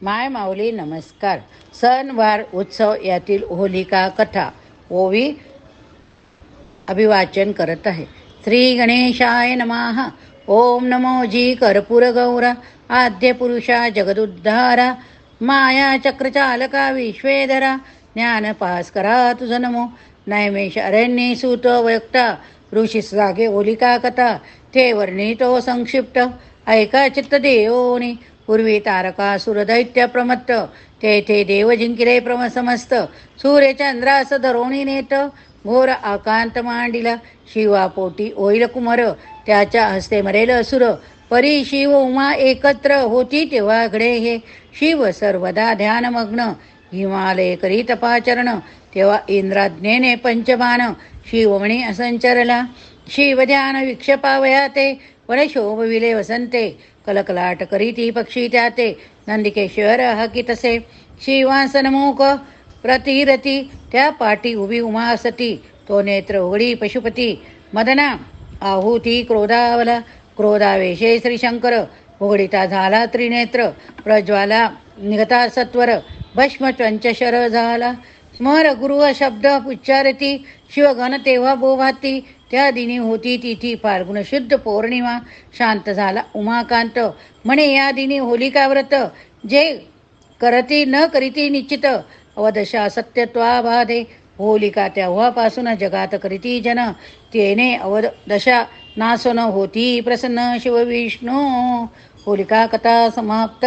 माय माऊली नमस्कार. सणवार उत्सव यातील होलिका कथा ओवी अभिवाचन करत आहे. श्री गणेशाय नमः. ओम नमो जी कर्पूर गौरा आद्य पुरुषा जगदुद्धारा माया चक्रचालका विश्वेधरा ज्ञान पास्करा तुझ नमो. नैमेष अरण्ये सूत वक्ता ऋषी सागे होलिका कथा ते वर्णितो संक्षिप्त ऐका चित्त देवोनी. पूर्वी तारकासुर दैत्य प्रमत्त तेथे देव जिंकिले समस्त. सूर्यचंद्रास धरोणी नेत घोर आकांत मांडिला. शिवापोटी होईल कुमर त्याच्या हस्ते मरेल असुर. परी शिव उमा एकत्र होती तेव्हा घडे हे. शिव सर्वदा ध्यानमग्न हिमालय करी तपाचरण. तेव्हा इंद्राज्ञेने पंचबाण शिवमणी असंचरला. शिव ध्यान विक्षेपावया ते वनशोभविले वसंते. कलकलाट करीती पक्षी त्याते नंदिकेश्वर हकी तसे. शिवासनमुख प्रतिरती त्या पाठी उभी उमा सती. तो नेत्र उघडी पशुपती मदना आहुती क्रोधावला. क्रोधावेशे श्रीशंकर उघडिता झाला त्रिनेत्र. प्रज्वाला निघता सत्वर भस्म चंचशर झाला. स्मर गुरु शब्द उच्चारती शिवगण तेव्हा बोभाती. त्या दिनी होती तिथी फाल्गुन शुद्ध पौर्णिमा. शांत झाला उमाकांत म्हणे या दिनी होलिका व्रत. जे करती न करीती निश्चित अवदशा सत्यत्वा बाधे. होलिका तेव्हापासून जगात करीती जन तेने अवदशा नासन होती प्रसन्न शिव विष्णू. होलिका कथा समाप्त.